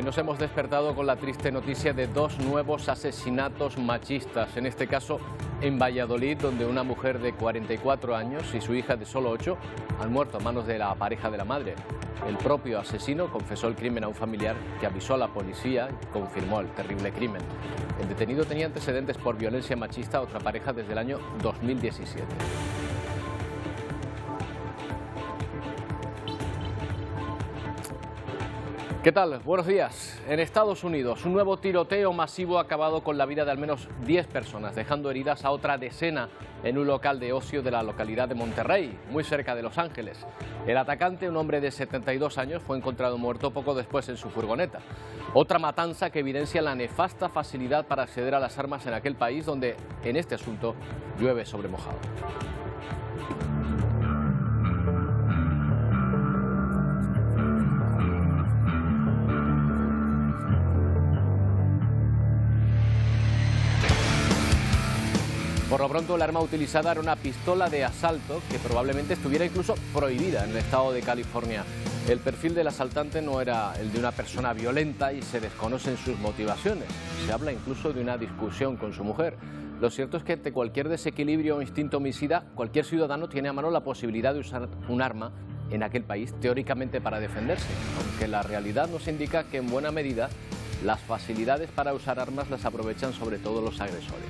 Hoy nos hemos despertado con la triste noticia de dos nuevos asesinatos machistas, en este caso en Valladolid, donde una mujer de 44 años y su hija de solo 8 han muerto a manos de la pareja de la madre. El propio asesino confesó el crimen a un familiar que avisó a la policía y confirmó el terrible crimen. El detenido tenía antecedentes por violencia machista a otra pareja desde el año 2017. ¿Qué tal? Buenos días. En Estados Unidos, un nuevo tiroteo masivo ha acabado con la vida de al menos 10 personas, dejando heridas a otra decena en un local de ocio de la localidad de Monterrey, muy cerca de Los Ángeles. El atacante, un hombre de 72 años, fue encontrado muerto poco después en su furgoneta. Otra matanza que evidencia la nefasta facilidad para acceder a las armas en aquel país donde, en este asunto, llueve sobre mojado. Por lo pronto, el arma utilizada era una pistola de asalto que probablemente estuviera incluso prohibida en el estado de California. El perfil del asaltante no era el de una persona violenta y se desconocen sus motivaciones. Se habla incluso de una discusión con su mujer. Lo cierto es que ante cualquier desequilibrio o instinto homicida, cualquier ciudadano tiene a mano la posibilidad de usar un arma en aquel país, teóricamente para defenderse, aunque la realidad nos indica que en buena medida las facilidades para usar armas las aprovechan sobre todo los agresores.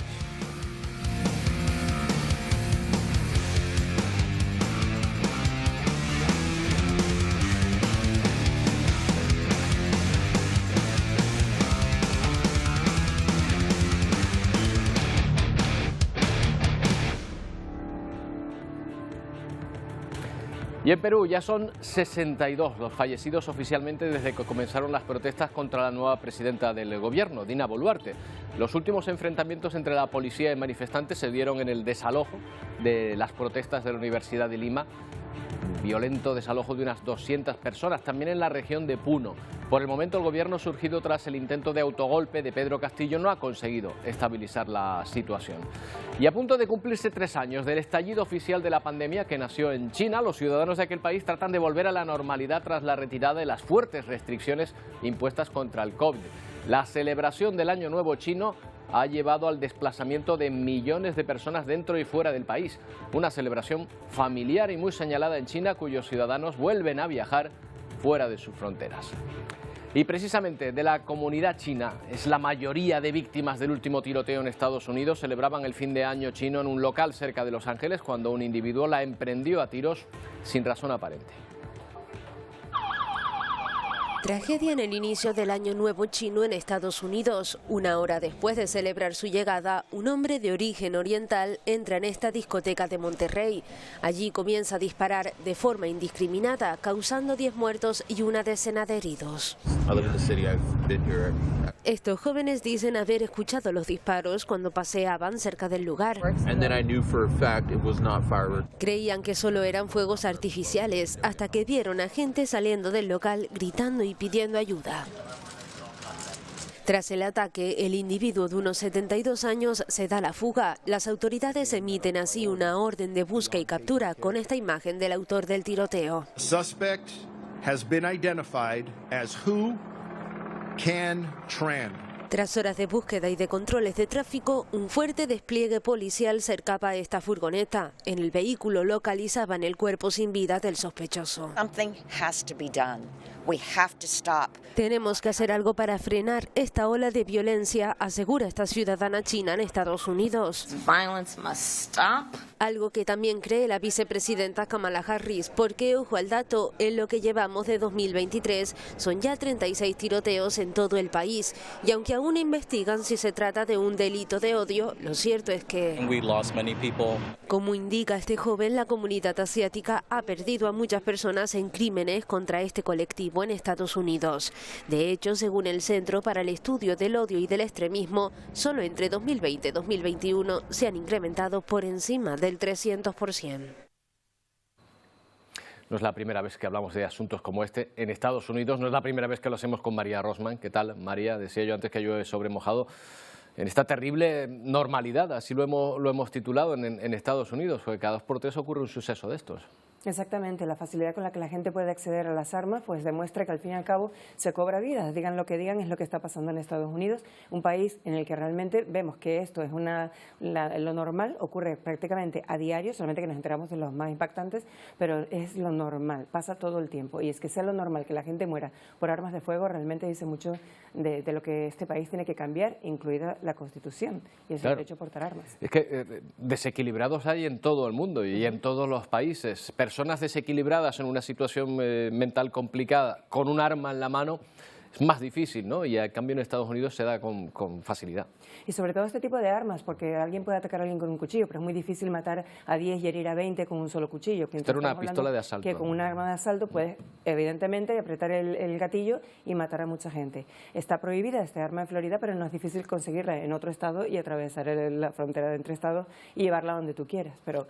Y en Perú ya son 62 los fallecidos oficialmente desde que comenzaron las protestas contra la nueva presidenta del gobierno, Dina Boluarte. Los últimos enfrentamientos entre la policía y manifestantes se dieron en el desalojo de las protestas de la Universidad de Lima, un violento desalojo de unas 200 personas, también en la región de Puno. Por el momento el gobierno surgido tras el intento de autogolpe de Pedro Castillo no ha conseguido estabilizar la situación. Y a punto de cumplirse 3 años del estallido oficial de la pandemia que nació en China, los ciudadanos de aquel país tratan de volver a la normalidad tras la retirada de las fuertes restricciones impuestas contra el COVID. La celebración del Año Nuevo chino ha llevado al desplazamiento de millones de personas dentro y fuera del país. Una celebración familiar y muy señalada en China, cuyos ciudadanos vuelven a viajar fuera de sus fronteras. Y precisamente de la comunidad china es la mayoría de víctimas del último tiroteo en Estados Unidos. Celebraban el fin de año chino en un local cerca de Los Ángeles cuando un individuo la emprendió a tiros sin razón aparente. Tragedia en el inicio del Año Nuevo chino en Estados Unidos. Una hora después de celebrar su llegada, un hombre de origen oriental entra en esta discoteca de Monterrey. Allí comienza a disparar de forma indiscriminada, causando 10 muertos y una decena de heridos. Estos jóvenes dicen haber escuchado los disparos cuando paseaban cerca del lugar. Creían que solo eran fuegos artificiales hasta que vieron a gente saliendo del local gritando y pidiendo ayuda. Tras el ataque, el individuo de unos 72 años se da la fuga. Las autoridades emiten así una orden de busca y captura con esta imagen del autor del tiroteo. Suspect has been identified as Hu Can Tran. Tras horas de búsqueda y de controles de tráfico, un fuerte despliegue policial cercaba esta furgoneta. En el vehículo localizaban el cuerpo sin vida del sospechoso. Tenemos que hacer algo para frenar esta ola de violencia, asegura esta ciudadana china en Estados Unidos. Algo que también cree la vicepresidenta Kamala Harris, porque, ojo al dato, en lo que llevamos de 2023 son ya 36 tiroteos en todo el país. Y aunque aún investigan si se trata de un delito de odio, lo cierto es que, como indica este joven, la comunidad asiática ha perdido a muchas personas en crímenes contra este colectivo en Estados Unidos. De hecho, según el Centro para el Estudio del Odio y del Extremismo, solo entre 2020 y 2021 se han incrementado por encima del 300%. No es la primera vez que hablamos de asuntos como este en Estados Unidos, no es la primera vez que lo hacemos con María Rosman. ¿Qué tal, María? Decía yo antes que llueve sobre mojado. En esta terrible normalidad, así lo hemos titulado en Estados Unidos, porque cada 2 por 3 ocurre un suceso de estos. Exactamente, la facilidad con la que la gente puede acceder a las armas pues demuestra que al fin y al cabo se cobra vidas. Digan lo que digan, es lo que está pasando en Estados Unidos, un país en el que realmente vemos que esto es lo normal, ocurre prácticamente a diario, solamente que nos enteramos de los más impactantes, pero es lo normal, pasa todo el tiempo. Y es que sea lo normal que la gente muera por armas de fuego realmente dice mucho de lo que este país tiene que cambiar, incluida la Constitución y el derecho a portar armas. Es que desequilibrados hay en todo el mundo y en todos los países. Personas desequilibradas en una situación mental complicada con un arma en la mano es más difícil, ¿no? Y al cambio en Estados Unidos se da con facilidad. Y sobre todo este tipo de armas, porque alguien puede atacar a alguien con un cuchillo, pero es muy difícil matar a 10 y herir a 20 con un solo cuchillo. Esto era una pistola de asalto. Que con un arma de asalto puedes, evidentemente, apretar el gatillo y matar a mucha gente. Está prohibida esta arma en Florida, pero no es difícil conseguirla en otro estado y atravesar la frontera entre estados y llevarla donde tú quieras. Pero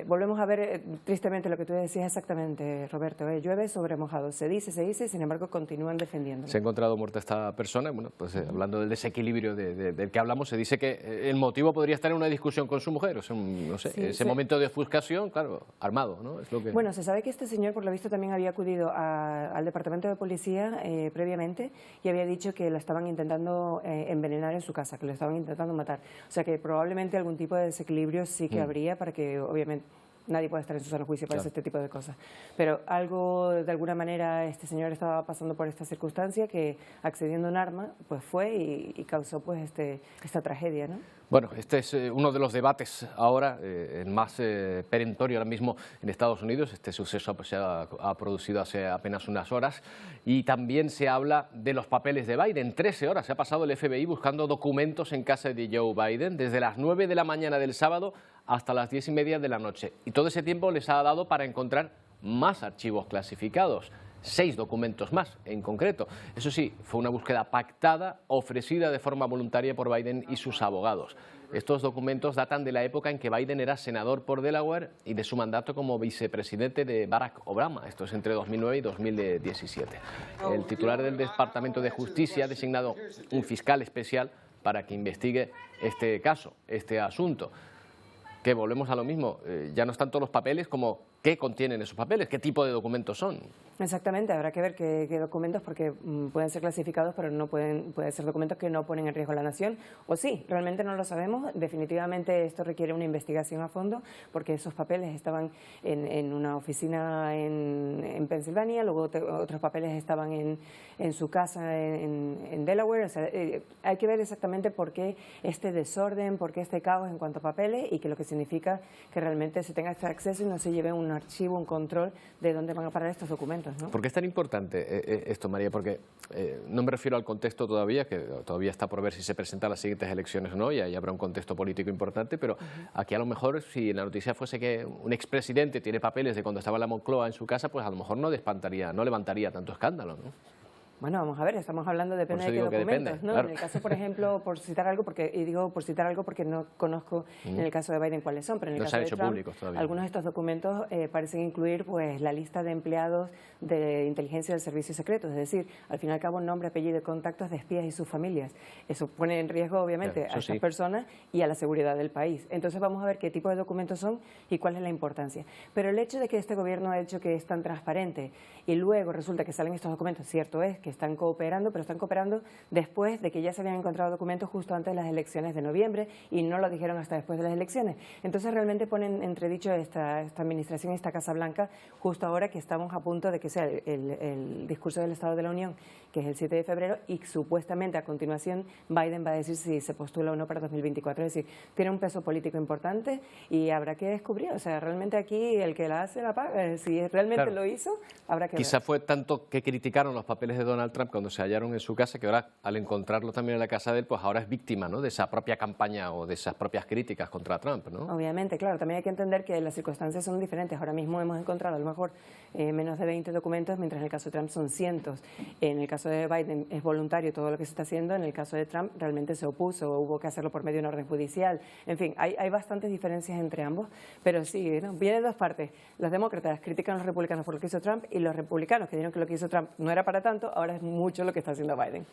volvemos a ver tristemente lo que tú decías exactamente, Roberto. Llueve sobre mojado. Se dice, y sin embargo continúan defendiéndolo. Se ha encontrado muerta esta persona. Bueno, pues hablando del desequilibrio del que hablamos, se dice que el motivo podría estar en una discusión con su mujer. O sea, no sé, sí, ese momento de ofuscación, claro, armado, ¿no? Es lo que... Bueno, se sabe que este señor, por lo visto, también había acudido al departamento de policía previamente y había dicho que lo estaban intentando envenenar en su casa, que lo estaban intentando matar. O sea que probablemente algún tipo de desequilibrio sí que habría para que, obviamente, nadie puede estar en su sano juicio para hacer este tipo de cosas. Pero algo, de alguna manera, este señor estaba pasando por esta circunstancia que, accediendo a un arma, pues fue y causó pues esta tragedia, ¿no? Bueno, este es uno de los debates ahora, el más perentorio ahora mismo en Estados Unidos. Este suceso pues, se ha producido hace apenas unas horas y también se habla de los papeles de Biden. 13 horas se ha pasado el FBI buscando documentos en casa de Joe Biden desde las 9 de la mañana del sábado hasta las 10:30 de la noche. Y todo ese tiempo les ha dado para encontrar más archivos clasificados. 6 documentos más, en concreto. Eso sí, fue una búsqueda pactada, ofrecida de forma voluntaria por Biden y sus abogados. Estos documentos datan de la época en que Biden era senador por Delaware y de su mandato como vicepresidente de Barack Obama. Esto es entre 2009 y 2017. El titular del Departamento de Justicia ha designado un fiscal especial para que investigue este caso, este asunto. Que volvemos a lo mismo, ya no están todos los papeles como qué contienen esos papeles, qué tipo de documentos son. Exactamente, habrá que ver qué documentos, porque pueden ser clasificados, pero no pueden ser documentos que no ponen en riesgo a la nación, o sí, realmente no lo sabemos. Definitivamente esto requiere una investigación a fondo, porque esos papeles estaban en una oficina en Pensilvania, luego otros papeles estaban en su casa en Delaware. O sea, hay que ver exactamente por qué este desorden, por qué este caos en cuanto a papeles, y que lo que significa que realmente se tenga este acceso y no se lleve un archivo, un control de dónde van a parar estos documentos, ¿no? ¿Por qué es tan importante esto, María? Porque no me refiero al contexto todavía, que todavía está por ver si se presentan las siguientes elecciones o no, y ahí habrá un contexto político importante, pero aquí a lo mejor, si la noticia fuese que un expresidente tiene papeles de cuando estaba en la Moncloa en su casa, pues a lo mejor no levantaría tanto escándalo, ¿no? Bueno, vamos a ver, estamos hablando, depende de qué documentos, ¿no? Claro. En el caso, por ejemplo, por citar algo porque no conozco en el caso de Biden cuáles son, pero en el caso de Trump, algunos de estos documentos parecen incluir pues la lista de empleados de inteligencia del servicio secreto, es decir, al fin y al cabo nombre, apellido y contactos de espías y sus familias. Eso pone en riesgo, obviamente, a estas personas y a la seguridad del país. Entonces vamos a ver qué tipo de documentos son y cuál es la importancia. Pero el hecho de que este gobierno ha hecho que es tan transparente y luego resulta que salen estos documentos, cierto es que están cooperando, pero están cooperando después de que ya se habían encontrado documentos justo antes de las elecciones de noviembre y no lo dijeron hasta después de las elecciones. Entonces realmente ponen entredicho esta administración, esta Casa Blanca, justo ahora que estamos a punto de que sea el discurso del Estado de la Unión, que es el 7 de febrero, y supuestamente a continuación Biden va a decir si se postula o no para 2024. Es decir, tiene un peso político importante y habrá que descubrir. O sea, realmente aquí el que la hace la paga. Si realmente lo hizo, habrá que ver. Quizá fue tanto que criticaron los papeles de Donald Trump cuando se hallaron en su casa, que ahora al encontrarlo también en la casa de él, pues ahora es víctima, ¿no?, de esa propia campaña o de esas propias críticas contra Trump, ¿no? Obviamente, claro, también hay que entender que las circunstancias son diferentes. Ahora mismo hemos encontrado a lo mejor menos de 20 documentos, mientras en el caso de Trump son cientos. En el caso de Biden es voluntario todo lo que se está haciendo, en el caso de Trump realmente se opuso, hubo que hacerlo por medio de una orden judicial. En fin, hay bastantes diferencias entre ambos, pero sí, ¿no?, viene de dos partes. Los demócratas critican a los republicanos por lo que hizo Trump y los republicanos que dijeron que lo que hizo Trump no era para tanto, ahora ahora es mucho lo que está haciendo Biden.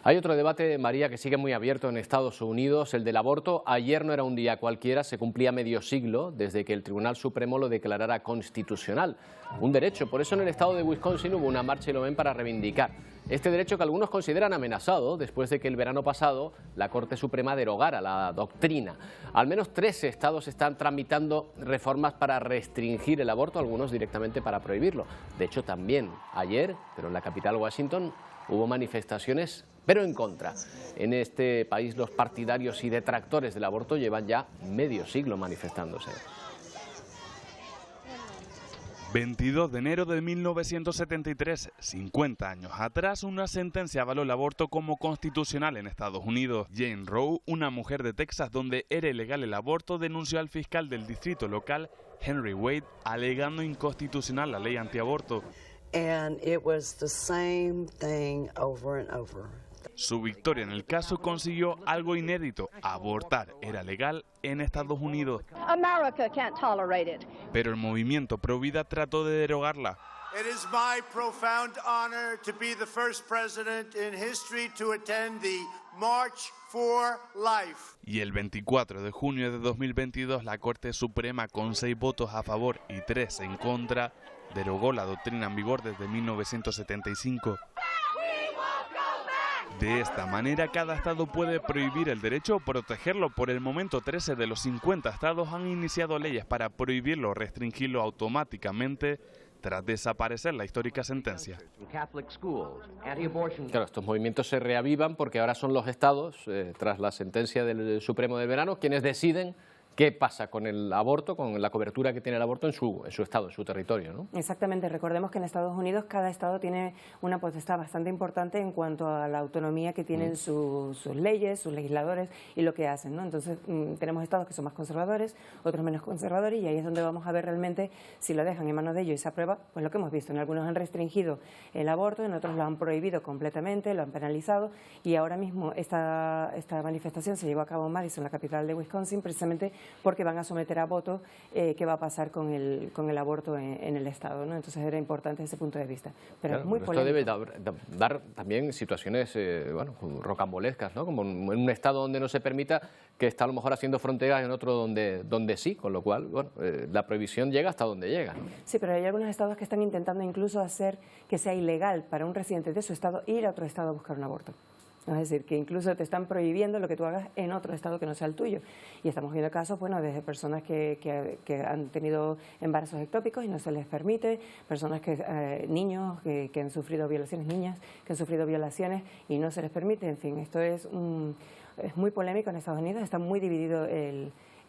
Hay otro debate, María, que sigue muy abierto en Estados Unidos, el del aborto. Ayer no era un día cualquiera, se cumplía medio siglo desde que el Tribunal Supremo lo declarara constitucional. Un derecho, por eso en el estado de Wisconsin hubo una marcha y lo ven para reivindicar este derecho que algunos consideran amenazado después de que el verano pasado la Corte Suprema derogara la doctrina. Al menos 13 estados están tramitando reformas para restringir el aborto, algunos directamente para prohibirlo. De hecho, también ayer, pero en la capital Washington, hubo manifestaciones, pero en contra. En este país los partidarios y detractores del aborto llevan ya medio siglo manifestándose. 22 de enero de 1973, 50 años atrás, una sentencia avaló el aborto como constitucional en Estados Unidos. Jane Roe, una mujer de Texas donde era ilegal el aborto, denunció al fiscal del distrito local, Henry Wade, alegando inconstitucional la ley antiaborto. And it was the same thing over and over. Su victoria en el caso consiguió algo inédito: abortar era legal en Estados Unidos. America can't tolerate it. Pero el movimiento pro vida trató de derogarla. It is my profound honor to be the first president in history to attend the March for Life. Y el 24 de junio de 2022, la Corte Suprema, con 6 votos a favor y 3 en contra, derogó la doctrina en vigor desde 1975. De esta manera, cada estado puede prohibir el derecho o protegerlo. Por el momento, 13 de los 50 estados han iniciado leyes para prohibirlo o restringirlo automáticamente tras desaparecer la histórica sentencia. Claro, estos movimientos se reavivan porque ahora son los estados, tras la sentencia del Supremo del verano, quienes deciden qué pasa con el aborto, con la cobertura que tiene el aborto en su estado, en su territorio, ¿no? Exactamente. Recordemos que en Estados Unidos cada estado tiene una potestad bastante importante en cuanto a la autonomía que tienen sus leyes, sus legisladores y lo que hacen, ¿no? Entonces tenemos estados que son más conservadores, otros menos conservadores, y ahí es donde vamos a ver realmente si lo dejan en manos de ellos y se aprueba, pues lo que hemos visto. En algunos han restringido el aborto, en otros lo han prohibido completamente, lo han penalizado, y ahora mismo esta manifestación se llevó a cabo en Madison, la capital de Wisconsin, precisamente porque van a someter a voto qué va a pasar con el aborto en el Estado, ¿no? Entonces era importante desde ese punto de vista. Pero claro, es muy polémico. Esto debe dar también situaciones rocambolescas, ¿no? Como en un Estado donde no se permita, que está a lo mejor haciendo fronteras, en otro donde sí, con lo cual la prohibición llega hasta donde llega, ¿no? Sí, pero hay algunos estados que están intentando incluso hacer que sea ilegal para un residente de su estado ir a otro estado a buscar un aborto. Es decir, que incluso te están prohibiendo lo que tú hagas en otro estado que no sea el tuyo. Y estamos viendo casos, desde personas que han tenido embarazos ectópicos y no se les permite, personas niños que han sufrido violaciones, niñas que han sufrido violaciones y no se les permite. En fin, esto es muy polémico en Estados Unidos, está muy dividido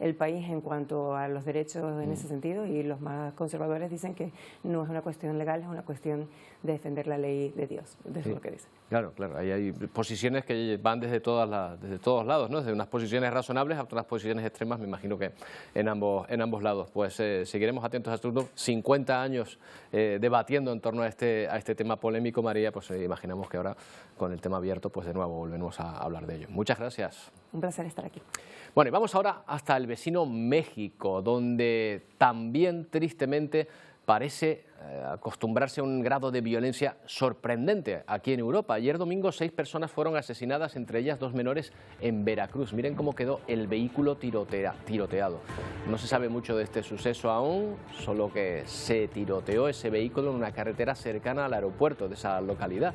el país en cuanto a los derechos en ese sentido, y los más conservadores dicen que no es una cuestión legal, es una cuestión de defender la ley de Dios. Eso es lo que dicen. Claro, ahí hay posiciones que van desde todos lados, ¿no? Desde unas posiciones razonables a otras posiciones extremas, me imagino que en ambos lados. Pues seguiremos atentos a estos 50 años debatiendo en torno a este tema polémico, María. Pues imaginamos que ahora, con el tema abierto, pues de nuevo volvemos a hablar de ello. Muchas gracias. Un placer estar aquí. Bueno, y vamos ahora hasta el vecino México, donde también tristemente parece acostumbrarse a un grado de violencia sorprendente aquí en Europa. Ayer domingo 6 personas fueron asesinadas, entre ellas 2 menores en Veracruz. Miren cómo quedó el vehículo tiroteado. No se sabe mucho de este suceso aún, solo que se tiroteó ese vehículo en una carretera cercana al aeropuerto de esa localidad.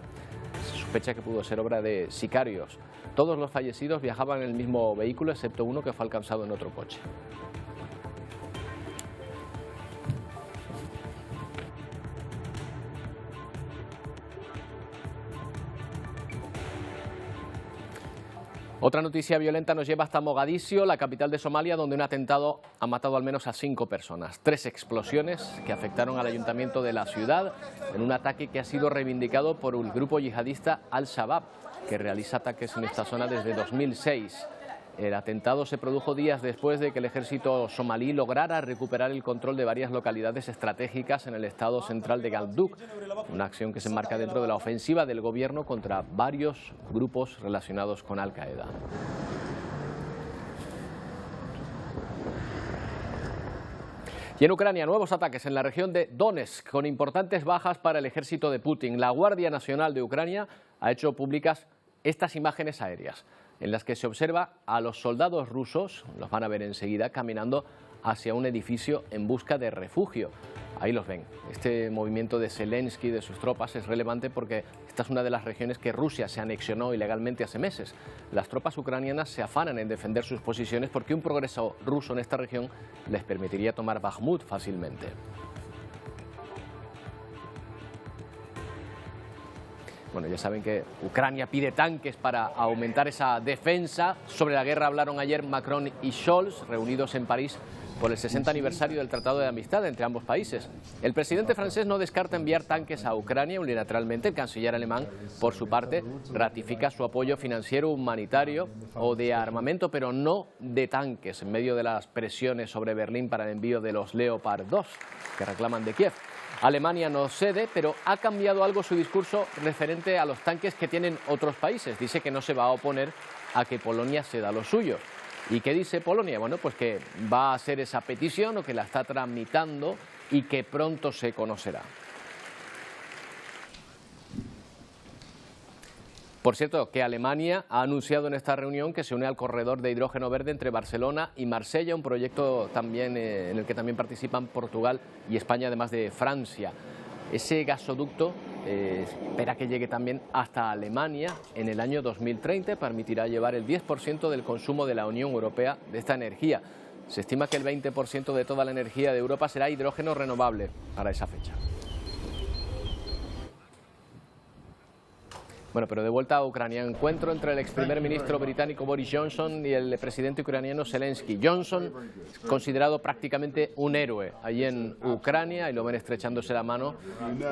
Se sospecha que pudo ser obra de sicarios. Todos los fallecidos viajaban en el mismo vehículo, excepto uno que fue alcanzado en otro coche. Otra noticia violenta nos lleva hasta Mogadiscio, la capital de Somalia, donde un atentado ha matado al menos a 5 personas. 3 explosiones que afectaron al ayuntamiento de la ciudad en un ataque que ha sido reivindicado por el grupo yihadista Al-Shabaab, que realiza ataques en esta zona desde 2006. El atentado se produjo días después de que el ejército somalí lograra recuperar el control de varias localidades estratégicas en el estado central de Galmudug, una acción que se enmarca dentro de la ofensiva del gobierno contra varios grupos relacionados con Al-Qaeda. Y en Ucrania, nuevos ataques en la región de Donetsk, con importantes bajas para el ejército de Putin. La Guardia Nacional de Ucrania ha hecho públicas estas imágenes aéreas, en las que se observa a los soldados rusos, los van a ver enseguida, caminando hacia un edificio en busca de refugio. Ahí los ven. Este movimiento de Zelensky y de sus tropas es relevante porque esta es una de las regiones que Rusia se anexionó ilegalmente hace meses. Las tropas ucranianas se afanan en defender sus posiciones porque un progreso ruso en esta región les permitiría tomar Bakhmut fácilmente. Bueno, ya saben que Ucrania pide tanques para aumentar esa defensa. Sobre la guerra hablaron ayer Macron y Scholz, reunidos en París por el 60 aniversario del Tratado de Amistad entre ambos países. El presidente francés no descarta enviar tanques a Ucrania unilateralmente. El canciller alemán, por su parte, ratifica su apoyo financiero, humanitario o de armamento, pero no de tanques, en medio de las presiones sobre Berlín para el envío de los Leopard 2 que reclaman de Kiev. Alemania no cede, pero ha cambiado algo su discurso referente a los tanques que tienen otros países. Dice que no se va a oponer a que Polonia ceda los suyos. ¿Y qué dice Polonia? Bueno, pues que va a hacer esa petición o que la está tramitando y que pronto se conocerá. Por cierto, que Alemania ha anunciado en esta reunión que se une al corredor de hidrógeno verde entre Barcelona y Marsella, un proyecto también en el que también participan Portugal y España, además de Francia. Ese gasoducto espera que llegue también hasta Alemania en el año 2030 y permitirá llevar el 10% del consumo de la Unión Europea de esta energía. Se estima que el 20% de toda la energía de Europa será hidrógeno renovable para esa fecha. Bueno, pero de vuelta a Ucrania, encuentro entre el ex primer ministro británico Boris Johnson y el presidente ucraniano Zelensky. Johnson, considerado prácticamente un héroe allí en Ucrania, y lo ven estrechándose la mano.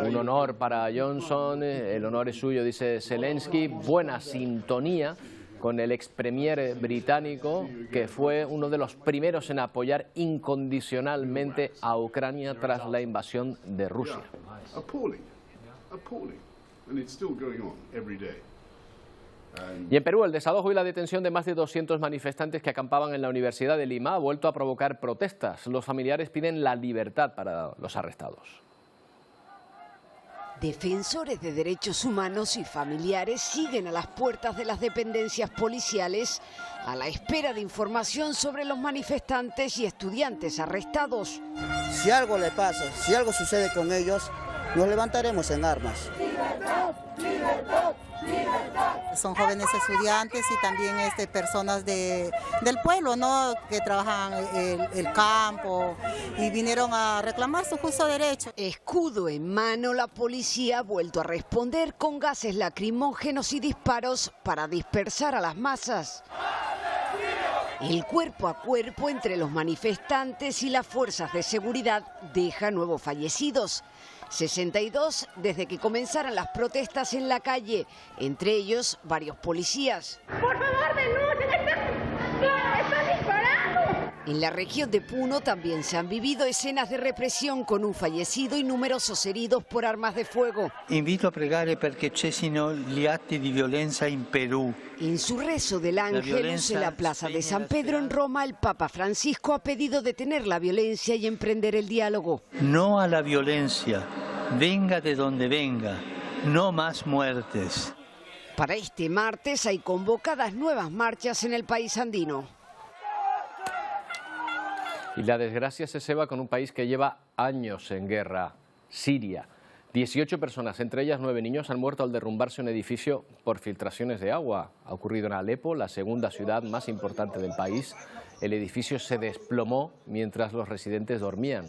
Un honor para Johnson, el honor es suyo, dice Zelensky. Buena sintonía con el ex premier británico, que fue uno de los primeros en apoyar incondicionalmente a Ucrania tras la invasión de Rusia. Y en Perú, el desalojo y la detención de más de 200 manifestantes que acampaban en la Universidad de Lima ha vuelto a provocar protestas. Los familiares piden la libertad para los arrestados. Defensores de derechos humanos y familiares siguen a las puertas de las dependencias policiales a la espera de información sobre los manifestantes y estudiantes arrestados. Si algo le pasa, si algo sucede con ellos, nos levantaremos en armas. ¡Libertad! ¡Libertad! ¡Libertad! Son jóvenes estudiantes y también personas del pueblo, ¿no?, que trabajan el campo y vinieron a reclamar su justo derecho. Escudo en mano, la policía ha vuelto a responder con gases lacrimógenos y disparos para dispersar a las masas. El cuerpo a cuerpo entre los manifestantes y las fuerzas de seguridad deja nuevos fallecidos. 62 desde que comenzaran las protestas en la calle, entre ellos varios policías. ¡Por favor, denuncien! ¡Están disparando! En la región de Puno también se han vivido escenas de represión con un fallecido y numerosos heridos por armas de fuego. Invito a pregare perché cessino gli atti di violenza in Perù. En su rezo del Ángelus en la Plaza de San Pedro en Roma, el Papa Francisco ha pedido detener la violencia y emprender el diálogo. No a la violencia, venga de donde venga, no más muertes. Para este martes hay convocadas nuevas marchas en el país andino. Y la desgracia se ceba con un país que lleva años en guerra, Siria. 18 personas, entre ellas 9 niños, han muerto al derrumbarse un edificio por filtraciones de agua. Ha ocurrido en Alepo, la segunda ciudad más importante del país. El edificio se desplomó mientras los residentes dormían.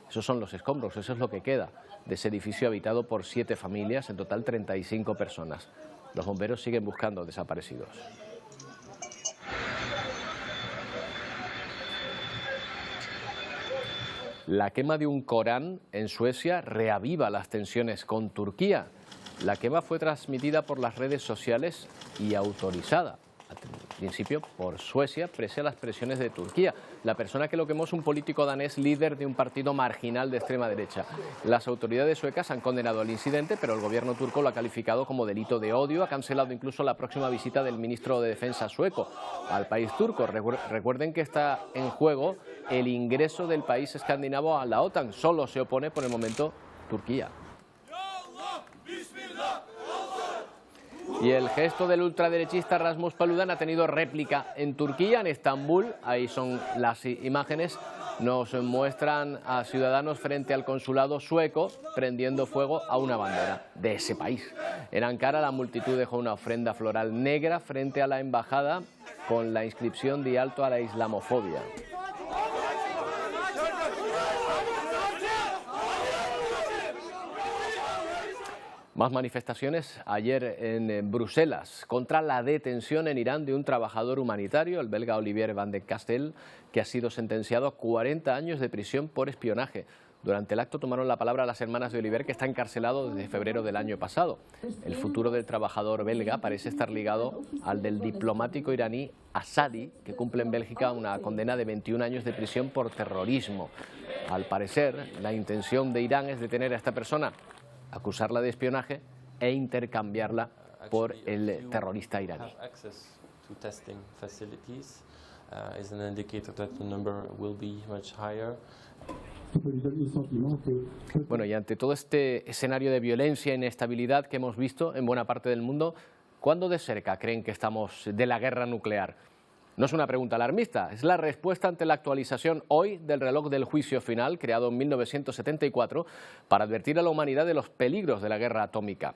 Esos son los escombros, eso es lo que queda de ese edificio habitado por 7 familias, en total 35 personas. Los bomberos siguen buscando desaparecidos. La quema de un Corán en Suecia reaviva las tensiones con Turquía. La quema fue transmitida por las redes sociales y autorizada, al principio, por Suecia, pese a las presiones de Turquía. La persona que lo quemó es un político danés líder de un partido marginal de extrema derecha. Las autoridades suecas han condenado el incidente, pero el gobierno turco lo ha calificado como delito de odio. Ha cancelado incluso la próxima visita del ministro de Defensa sueco al país turco. Recuerden que está en juego el ingreso del país escandinavo a la OTAN. Solo se opone por el momento Turquía. Y el gesto del ultraderechista Rasmus Paludan ha tenido réplica en Turquía, en Estambul. Ahí son las imágenes. Nos muestran a ciudadanos frente al consulado sueco prendiendo fuego a una bandera de ese país. En Ankara la multitud dejó una ofrenda floral negra frente a la embajada con la inscripción de alto a la islamofobia. Más manifestaciones ayer en Bruselas contra la detención en Irán de un trabajador humanitario, el belga Olivier van de Castel, que ha sido sentenciado a 40 años de prisión por espionaje. Durante el acto tomaron la palabra las hermanas de Olivier, que está encarcelado desde febrero del año pasado. El futuro del trabajador belga parece estar ligado al del diplomático iraní Assadi, que cumple en Bélgica una condena de 21 años de prisión por terrorismo. Al parecer, la intención de Irán es detener a esta persona, acusarla de espionaje e intercambiarla por el terrorista iraní. Bueno, y ante todo este escenario de violencia e inestabilidad que hemos visto en buena parte del mundo, ¿cuándo de cerca creen que estamos de la guerra nuclear? No es una pregunta alarmista, es la respuesta ante la actualización hoy del reloj del juicio final, creado en 1974, para advertir a la humanidad de los peligros de la guerra atómica.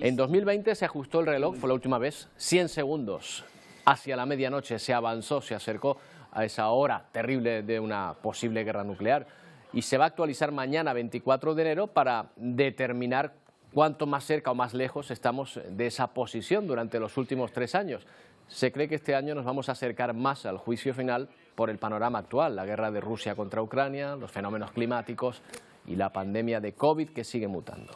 En 2020 se ajustó el reloj, fue la última vez, 100 segundos. Hacia la medianoche se avanzó, se acercó a esa hora terrible de una posible guerra nuclear. Y se va a actualizar mañana, 24 de enero, para determinar cuánto más cerca o más lejos estamos de esa posición durante los últimos 3 años. Se cree que este año nos vamos a acercar más al juicio final por el panorama actual, la guerra de Rusia contra Ucrania, los fenómenos climáticos y la pandemia de COVID que sigue mutando.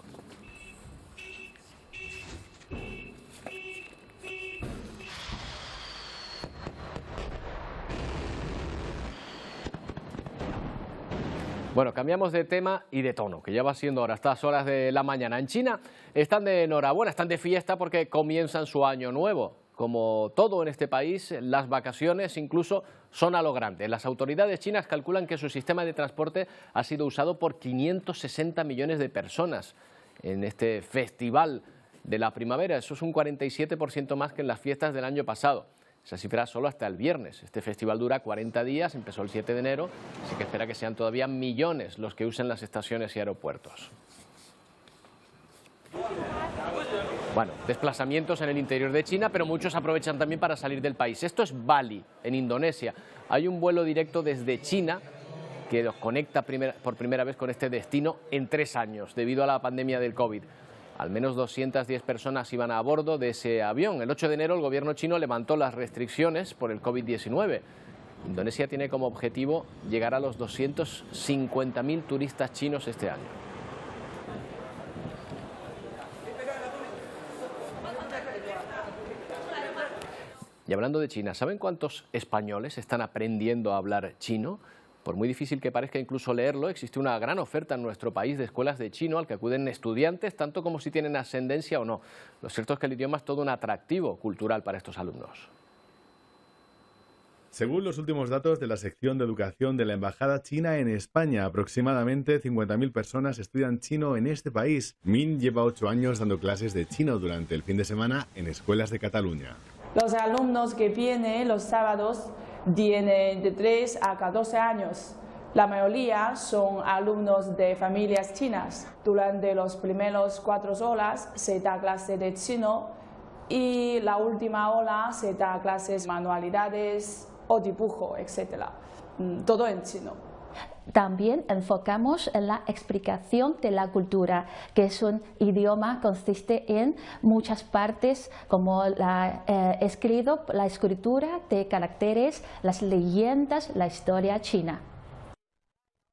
Bueno, cambiamos de tema y de tono, que ya va siendo ahora estas horas de la mañana. En China están de enhorabuena, están de fiesta porque comienzan su año nuevo. Como todo en este país, las vacaciones incluso son a lo grande. Las autoridades chinas calculan que su sistema de transporte ha sido usado por 560 millones de personas en este festival de la primavera. Eso es un 47% más que en las fiestas del año pasado. Esa cifra solo hasta el viernes. Este festival dura 40 días, empezó el 7 de enero, así que espera que sean todavía millones los que usen las estaciones y aeropuertos. Bueno, desplazamientos en el interior de China, pero muchos aprovechan también para salir del país. Esto es Bali, en Indonesia. Hay un vuelo directo desde China que los conecta por primera vez con este destino en 3 años, debido a la pandemia del COVID. Al menos 210 personas iban a bordo de ese avión. El 8 de enero el gobierno chino levantó las restricciones por el COVID-19. Indonesia tiene como objetivo llegar a los 250.000 turistas chinos este año. Y hablando de China, ¿saben cuántos españoles están aprendiendo a hablar chino? Por muy difícil que parezca incluso leerlo, existe una gran oferta en nuestro país de escuelas de chino al que acuden estudiantes, tanto como si tienen ascendencia o no. Lo cierto es que el idioma es todo un atractivo cultural para estos alumnos. Según los últimos datos de la sección de educación de la Embajada China en España, aproximadamente 50.000 personas estudian chino en este país. Min lleva 8 años dando clases de chino durante el fin de semana en escuelas de Cataluña. Los alumnos que vienen los sábados tienen de 3 a 14 años. La mayoría son alumnos de familias chinas. Durante los primeros 4 horas se da clase de chino y la última hora se da clases de manualidades o dibujo, etc. Todo en chino. También enfocamos en la explicación de la cultura, que es un idioma que consiste en muchas partes como la escritura de caracteres, las leyendas, la historia china.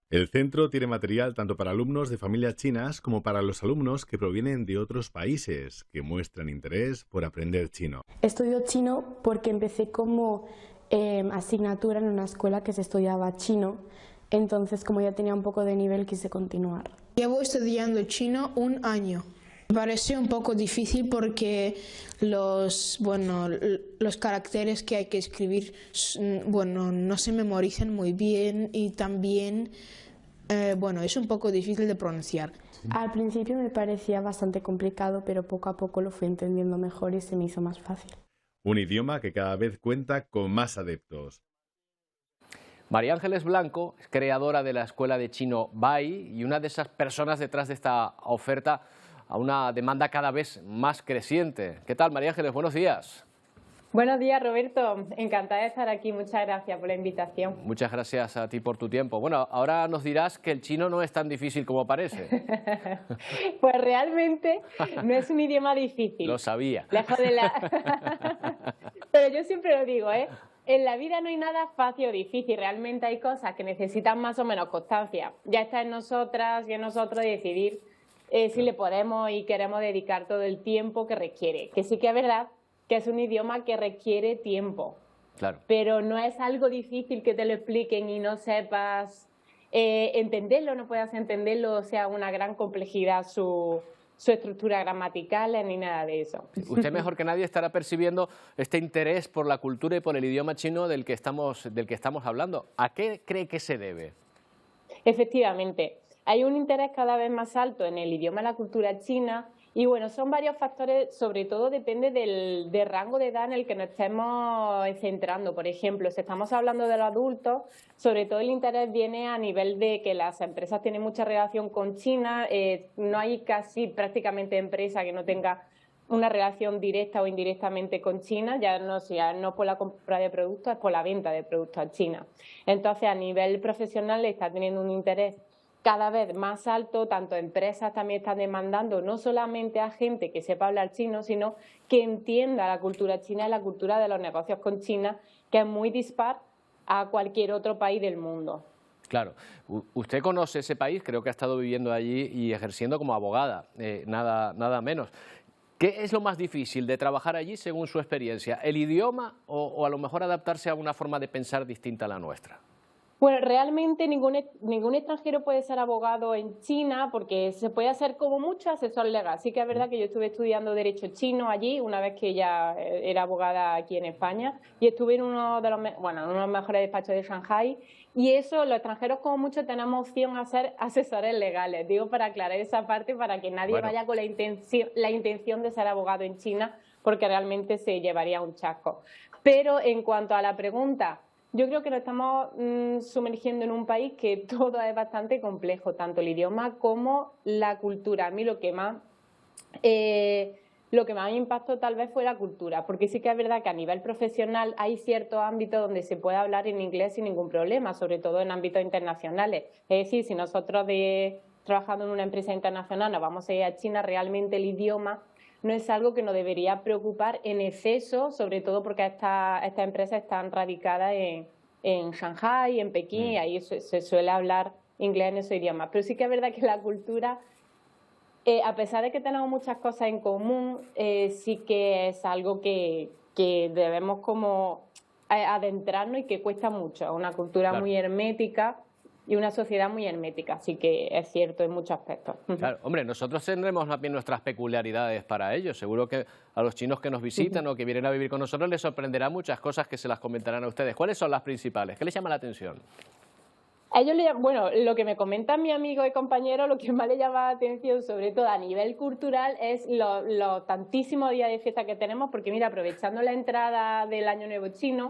El centro tiene material tanto para alumnos de familias chinas como para los alumnos que provienen de otros países, que muestran interés por aprender chino. Estudio chino porque empecé como asignatura en una escuela que se estudiaba chino. Entonces, como ya tenía un poco de nivel, quise continuar. Llevo estudiando chino 1 año. Me pareció un poco difícil porque los caracteres que hay que escribir no se memorizan muy bien y también es un poco difícil de pronunciar. Al principio me parecía bastante complicado, pero poco a poco lo fui entendiendo mejor y se me hizo más fácil. Un idioma que cada vez cuenta con más adeptos. María Ángeles Blanco es creadora de la Escuela de Chino Bai y una de esas personas detrás de esta oferta a una demanda cada vez más creciente. ¿Qué tal, María Ángeles? Buenos días. Buenos días, Roberto. Encantada de estar aquí. Muchas gracias por la invitación. Muchas gracias a ti por tu tiempo. Bueno, ahora nos dirás que el chino no es tan difícil como parece. Pues realmente no es un idioma difícil. Lo sabía. Lejos de Pero yo siempre lo digo, ¿eh? En la vida no hay nada fácil o difícil. Realmente hay cosas que necesitan más o menos constancia. Ya está en nosotras y en nosotros decidir si le podemos y queremos dedicar todo el tiempo que requiere. Que sí que es verdad que es un idioma que requiere tiempo. Claro. Pero no es algo difícil que te lo expliquen y no sepas entenderlo, no puedas entenderlo, o sea, una gran complejidad su estructura gramatical ni nada de eso. Usted mejor que nadie estará percibiendo este interés por la cultura y por el idioma chino del que estamos hablando. ¿A qué cree que se debe? Efectivamente. Hay un interés cada vez más alto en el idioma y la cultura china y bueno, son varios factores, sobre todo depende del rango de edad en el que nos estemos centrando. Por ejemplo, si estamos hablando de los adultos, sobre todo el interés viene a nivel de que las empresas tienen mucha relación con China, no hay casi prácticamente empresa que no tenga una relación directa o indirectamente con China, ya no por la compra de productos, es por la venta de productos a China. Entonces, a nivel profesional está teniendo un interés cada vez más alto, tanto empresas también están demandando no solamente a gente que sepa hablar chino, sino que entienda la cultura china y la cultura de los negocios con China, que es muy dispar a cualquier otro país del mundo. Claro. Usted conoce ese país, creo que ha estado viviendo allí y ejerciendo como abogada, nada menos. ¿Qué es lo más difícil de trabajar allí según su experiencia? ¿El idioma o a lo mejor adaptarse a una forma de pensar distinta a la nuestra? Bueno, realmente ningún extranjero puede ser abogado en China porque se puede hacer como mucho asesor legal. Sí que es verdad que yo estuve estudiando Derecho Chino allí, una vez que ya era abogada aquí en España, y estuve en uno de los mejores despachos de Shanghái, y eso, los extranjeros como mucho tenemos opción a ser asesores legales. Digo, para aclarar esa parte, para que nadie vaya con la intención de ser abogado en China, porque realmente se llevaría un chasco. Pero en cuanto a la pregunta, yo creo que nos estamos sumergiendo en un país que todo es bastante complejo, tanto el idioma como la cultura. A mí lo que más me impactó tal vez fue la cultura, porque sí que es verdad que a nivel profesional hay ciertos ámbitos donde se puede hablar en inglés sin ningún problema, sobre todo en ámbitos internacionales. Es decir, si nosotros trabajando en una empresa internacional nos vamos a ir a China, realmente el idioma no es algo que nos debería preocupar en exceso, sobre todo porque estas empresas están radicadas en Shanghái, en Pekín, y ahí se suele hablar inglés en esos idiomas. Pero sí que es verdad que la cultura, a pesar de que tenemos muchas cosas en común, sí que es algo que debemos como adentrarnos y que cuesta mucho. Es una cultura muy hermética y una sociedad muy hermética, así que es cierto en muchos aspectos. Claro, hombre, nosotros tendremos también nuestras peculiaridades para ello. Seguro que a los chinos que nos visitan o que vienen a vivir con nosotros les sorprenderá muchas cosas que se las comentarán a ustedes. ¿Cuáles son las principales? ¿Qué les llama la atención? A ellos lo que me comentan mi amigo y compañero, lo que más le llama la atención, sobre todo a nivel cultural, es los tantísimos días de fiesta que tenemos, porque mira, aprovechando la entrada del Año Nuevo chino,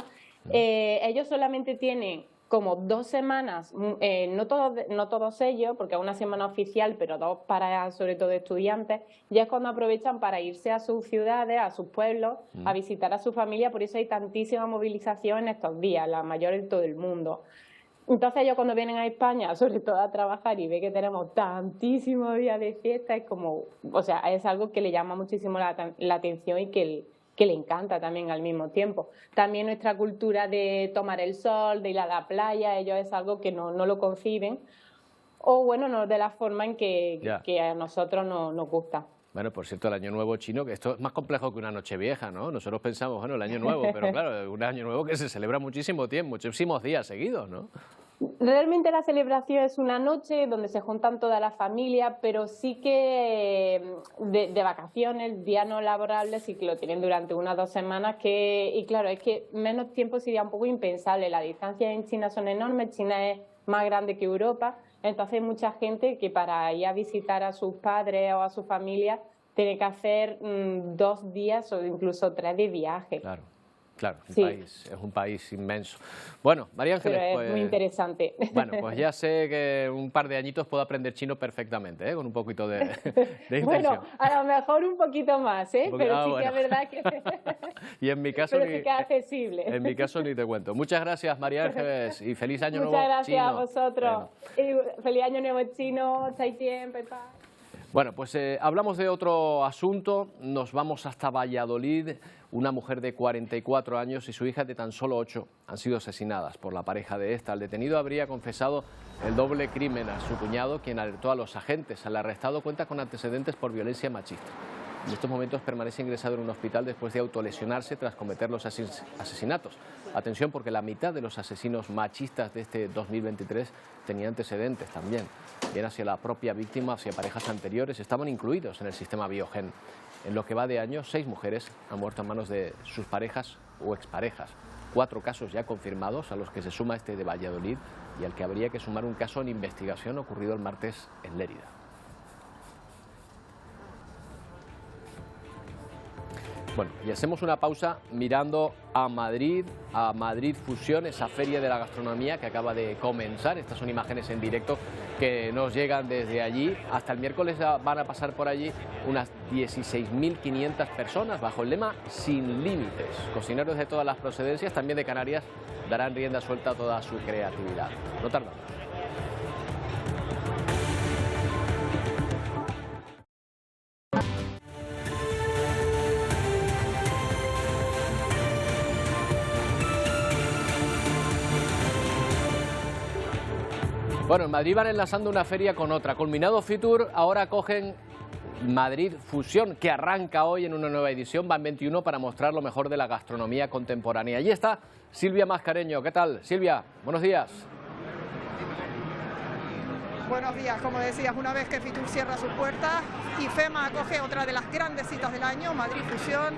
ellos solamente tienen como 2 semanas, no todos ellos, porque es una semana oficial, pero 2 para sobre todo estudiantes, ya es cuando aprovechan para irse a sus ciudades, a sus pueblos, a visitar a su familia, por eso hay tantísima movilización en estos días, la mayor en todo el mundo. Entonces ellos cuando vienen a España, sobre todo a trabajar y ven que tenemos tantísimos días de fiesta, es como, o sea, es algo que le llama muchísimo la atención y que le encanta también al mismo tiempo. También nuestra cultura de tomar el sol, de ir a la playa, ellos es algo que no lo conciben, o bueno, no de la forma en que a nosotros nos gusta. Bueno, por cierto, el Año Nuevo chino, que esto es más complejo que una Nochevieja, ¿no? Nosotros pensamos, bueno, el Año Nuevo, pero claro, un Año Nuevo que se celebra muchísimo tiempo, muchísimos días seguidos, ¿no? Realmente la celebración es una noche donde se juntan toda la familia, pero sí que de vacaciones, días no laborables, sí que lo tienen durante 1 o 2 semanas. Y claro, es que menos tiempo sería un poco impensable. Las distancias en China son enormes, China es más grande que Europa, entonces hay mucha gente que para ir a visitar a sus padres o a su familia tiene que hacer 2 días o incluso 3 de viaje. Claro. Claro, Sí. es un país inmenso. Bueno, María Ángeles, Pero es pues, muy interesante. bueno, pues ya sé que un par de añitos puedo aprender chino perfectamente, ¿eh? Con un poquito de intención. Bueno, a lo mejor un poquito más, ¿eh? Pero sí que es verdad que... Y en mi caso, Pero sí que es accesible. en mi caso ni te cuento. Muchas gracias, María Ángeles, y feliz año nuevo Muchas gracias chino. a vosotros. Y feliz año nuevo chino, Zaijian, bye bye. Bueno, pues hablamos de otro asunto. Nos vamos hasta Valladolid. Una mujer de 44 años y su hija de tan solo 8 han sido asesinadas por la pareja de esta. El detenido habría confesado el doble crimen a su cuñado, quien alertó a los agentes. Al arrestado cuenta con antecedentes por violencia machista. En estos momentos permanece ingresado en un hospital después de autolesionarse tras cometer los asesinatos. Atención, porque la mitad de los asesinos machistas de este 2023 tenían antecedentes también. Bien hacia la propia víctima, hacia parejas anteriores, estaban incluidos en el sistema Biogen. En lo que va de año, 6 mujeres han muerto en manos de sus parejas o exparejas. 4 casos ya confirmados, a los que se suma este de Valladolid y al que habría que sumar un caso en investigación ocurrido el martes en Lérida. Bueno, y hacemos una pausa mirando a Madrid Fusión, esa feria de la gastronomía que acaba de comenzar. Estas son imágenes en directo que nos llegan desde allí. Hasta el miércoles van a pasar por allí unas 16.500 personas bajo el lema Sin Límites. Cocineros de todas las procedencias, también de Canarias, darán rienda suelta a toda su creatividad. No tardamos. Bueno, en Madrid van enlazando una feria con otra. Culminado Fitur, ahora cogen Madrid Fusión, que arranca hoy en una nueva edición. Van 21 para mostrar lo mejor de la gastronomía contemporánea. Allí está Silvia Mascareño. ¿Qué tal, Silvia? Buenos días. Buenos días. Como decías, una vez que Fitur cierra sus puertas, IFEMA acoge otra de las grandes citas del año, Madrid Fusión,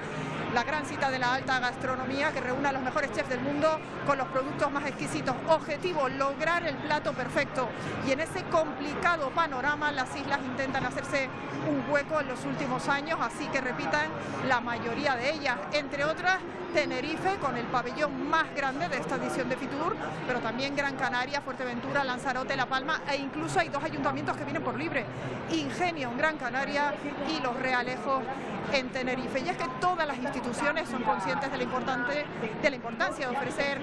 la gran cita de la alta gastronomía que reúne a los mejores chefs del mundo con los productos más exquisitos. Objetivo, lograr el plato perfecto. Y en ese complicado panorama, las islas intentan hacerse un hueco en los últimos años, así que repitan la mayoría de ellas. Entre otras, Tenerife, con el pabellón más grande de esta edición de Fitur, pero también Gran Canaria, Fuerteventura, Lanzarote, La Palma, e incluso hay 2 ayuntamientos que vienen por libre. Ingenio en Gran Canaria y Los Realejos en Tenerife. Y es que todas las instituciones son conscientes de la importancia de ofrecer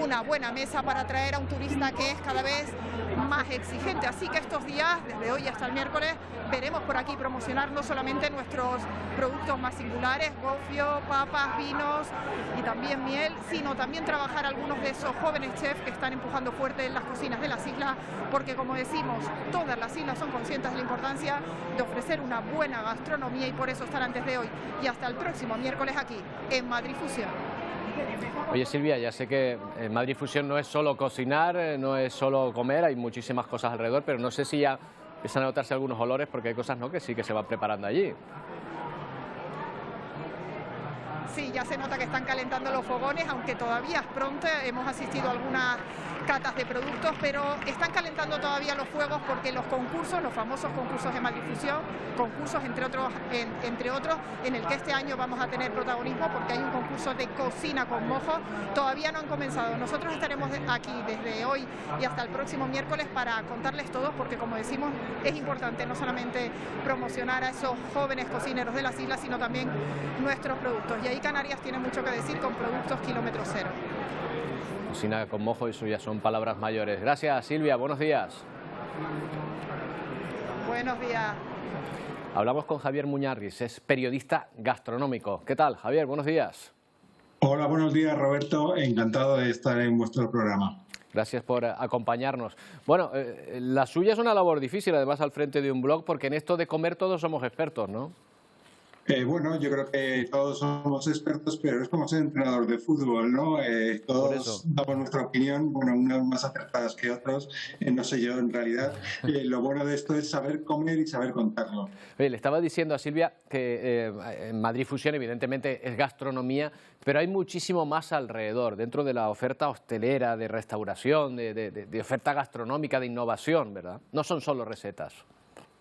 una buena mesa para atraer a un turista que es cada vez más exigente. Así que estos días, desde hoy hasta el miércoles, veremos por aquí promocionar no solamente nuestros productos más singulares, gofio, papas, vinos y también miel, sino también trabajar algunos de esos jóvenes chefs que están empujando fuerte en las cocinas de las islas, porque como decimos, todas las islas son conscientes de la importancia de ofrecer una buena gastronomía y por eso estarán desde hoy y hasta el próximo miércoles aquí en Madrid Fusión. Oye, Silvia, ya sé que en Madrid Fusión no es solo cocinar, no es solo comer, hay muchísimas cosas alrededor, pero no sé si ya empiezan a notarse algunos olores, porque hay cosas, ¿no?, que sí que se van preparando allí. Sí, ya se nota que están calentando los fogones, aunque todavía es pronto. Hemos asistido a algunas catas de productos, pero están calentando todavía los fuegos porque los concursos, los famosos concursos de Madrid Fusión, concursos entre otros, en el que este año vamos a tener protagonismo porque hay un concurso de cocina con mojo, todavía no han comenzado. Nosotros estaremos aquí desde hoy y hasta el próximo miércoles para contarles todos, porque como decimos, es importante no solamente promocionar a esos jóvenes cocineros de las islas, sino también nuestros productos. Y ahí Canarias tiene mucho que decir con productos kilómetro cero. Cocina con mojo, eso ya son palabras mayores. Gracias, Silvia. Buenos días. Buenos días. Hablamos con Javier Muñarris, es periodista gastronómico. ¿Qué tal, Javier? Buenos días. Hola, buenos días, Roberto. Encantado de estar en vuestro programa. Gracias por acompañarnos. Bueno, la suya es una labor difícil, además al frente de un blog, porque en esto de comer todos somos expertos, ¿no? Bueno, yo creo que todos somos expertos, pero es como ser entrenador de fútbol, ¿no? Todos damos nuestra opinión, bueno, unas más acertadas que otros, no sé yo en realidad. Lo bueno de esto es saber comer y saber contarlo. Oye, le estaba diciendo a Silvia que en Madrid Fusión evidentemente es gastronomía, pero hay muchísimo más alrededor, dentro de la oferta hostelera, de restauración, de oferta gastronómica, de innovación, ¿verdad? No son solo recetas.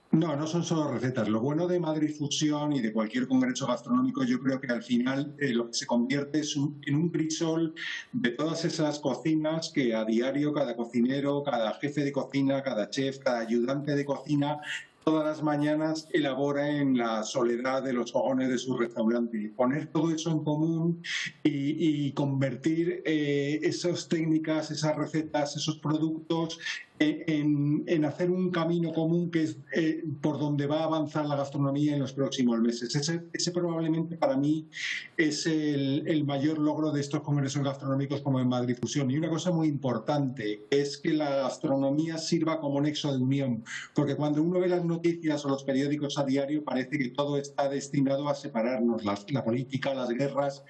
No, no son solo recetas. Lo bueno de Madrid Fusión y de cualquier congreso gastronómico, yo creo que al final lo que se convierte es en un crisol de todas esas cocinas que a diario cada cocinero, cada jefe de cocina, cada chef, cada ayudante de cocina, todas las mañanas elabora en la soledad de los fogones de su restaurante. Poner todo eso en común y convertir esas técnicas, esas recetas, esos productos en hacer un camino común que es por donde va a avanzar la gastronomía en los próximos meses. Ese probablemente para mí es el mayor logro de estos congresos gastronómicos como en Madrid Fusión. Y una cosa muy importante es que la gastronomía sirva como nexo de unión, porque cuando uno ve las noticias o los periódicos a diario parece que todo está destinado a separarnos, la política, las guerras.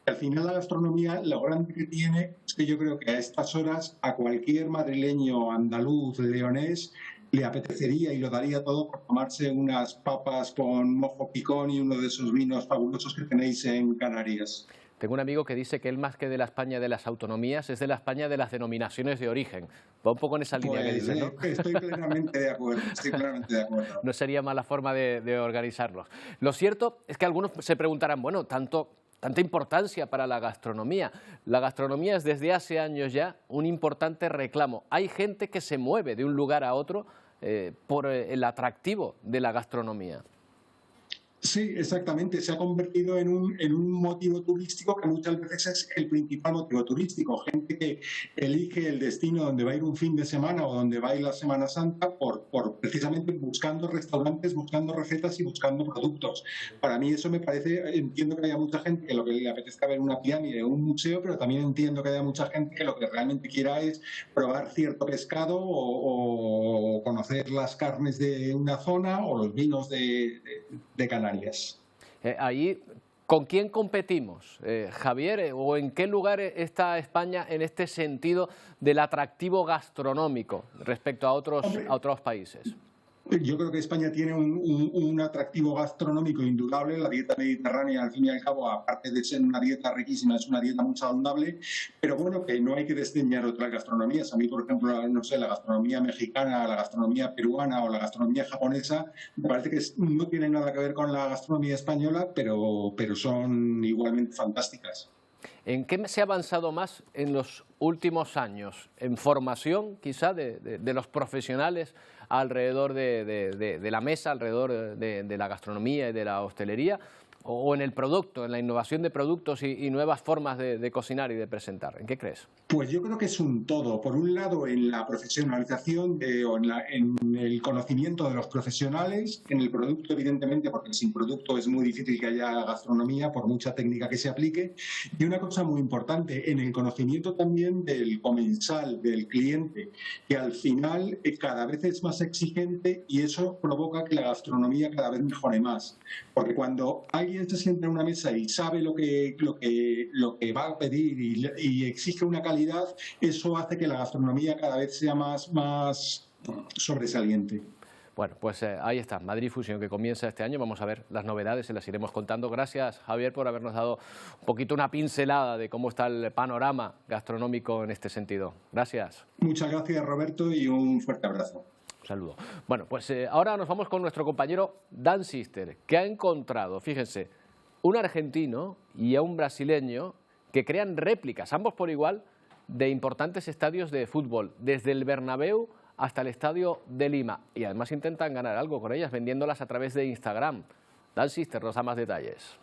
Al final la gastronomía, lo grande que tiene es que yo creo que a estas horas a cualquier madrileño, andaluz, leonés, le apetecería y lo daría todo por tomarse unas papas con mojo picón y uno de esos vinos fabulosos que tenéis en Canarias. Tengo un amigo que dice que él, más que de la España de las autonomías, es de la España de las denominaciones de origen. Va un poco en esa línea que dice, ¿no? Estoy plenamente de acuerdo, No sería mala forma de organizarlos. Lo cierto es que algunos se preguntarán, bueno, tanta importancia para la gastronomía. La gastronomía es desde hace años ya un importante reclamo. Hay gente que se mueve de un lugar a otro por el atractivo de la gastronomía. Sí, exactamente. Se ha convertido en un motivo turístico que muchas veces es el principal motivo turístico. Gente que elige el destino donde va a ir un fin de semana o donde va a ir la Semana Santa por precisamente buscando restaurantes, buscando recetas y buscando productos. Para mí eso me parece, entiendo que haya mucha gente que lo que le apetezca ver una pirámide o un museo, pero también entiendo que haya mucha gente que lo que realmente quiera es probar cierto pescado o conocer las carnes de una zona o los vinos de Canarias. Ahí, ¿con quién competimos, Javier? ¿O en qué lugar está España en este sentido del atractivo gastronómico respecto a otros países? Yo creo que España tiene un atractivo gastronómico indudable. La dieta mediterránea, al fin y al cabo, aparte de ser una dieta riquísima, es una dieta muy saludable, pero bueno, que no hay que desdeñar otras gastronomías. A mí, por ejemplo, no sé, la gastronomía mexicana, la gastronomía peruana o la gastronomía japonesa, me parece que no tienen nada que ver con la gastronomía española, pero son igualmente fantásticas. ¿En qué se ha avanzado más en los últimos años? ¿En formación, quizá, de los profesionales alrededor de la mesa, alrededor de la gastronomía y de la hostelería? ¿O en el producto, en la innovación de productos y nuevas formas de cocinar y de presentar? ¿En qué crees? Pues yo creo que es un todo. Por un lado, en la profesionalización en el conocimiento de los profesionales, en el producto, evidentemente, porque sin producto es muy difícil que haya gastronomía, por mucha técnica que se aplique. Y una cosa muy importante, en el conocimiento también del comensal, del cliente, que al final cada vez es más exigente y eso provoca que la gastronomía cada vez mejore más. Porque cuando alguien se sienta en una mesa y sabe lo que va a pedir y exige una calidad, eso hace que la gastronomía cada vez sea más sobresaliente. Bueno, pues ahí está, Madrid Fusión, que comienza este año. Vamos a ver las novedades, se las iremos contando. Gracias, Javier, por habernos dado un poquito una pincelada de cómo está el panorama gastronómico en este sentido. Gracias. Muchas gracias, Roberto, y un fuerte abrazo. Un saludo. Bueno, pues ahora nos vamos con nuestro compañero Dan Sister, que ha encontrado, fíjense, un argentino y a un brasileño que crean réplicas, ambos por igual, de importantes estadios de fútbol, desde el Bernabéu hasta el Estadio de Lima. Y además intentan ganar algo con ellas, vendiéndolas a través de Instagram. Dan Sister nos da más detalles.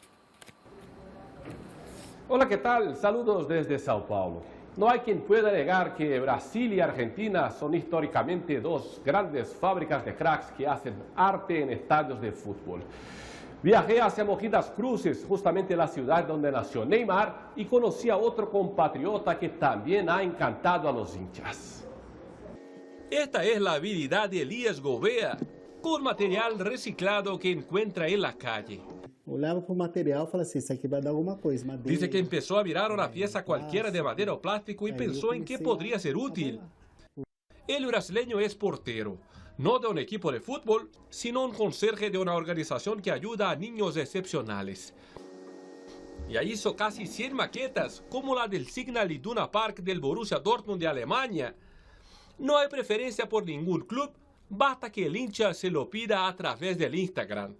Hola, ¿qué tal? Saludos desde Sao Paulo. No hay quien pueda negar que Brasil y Argentina son históricamente dos grandes fábricas de cracks que hacen arte en estadios de fútbol. Viajé hacia Mojitas Cruzes, justamente la ciudad donde nació Neymar, y conocí a otro compatriota que también ha encantado a los hinchas. Esta es la habilidad de Elías Gouveia, con material reciclado que encuentra en la calle. Dice que empezó a mirar una pieza cualquiera de madera o plástico y pensó en qué podría ser útil. El brasileño es portero, no de un equipo de fútbol, sino un conserje de una organización que ayuda a niños excepcionales. Ya hizo casi 100 maquetas, como la del Signal Iduna Park del Borussia Dortmund de Alemania. No hay preferencia por ningún club, basta que el hincha se lo pida a través del Instagram.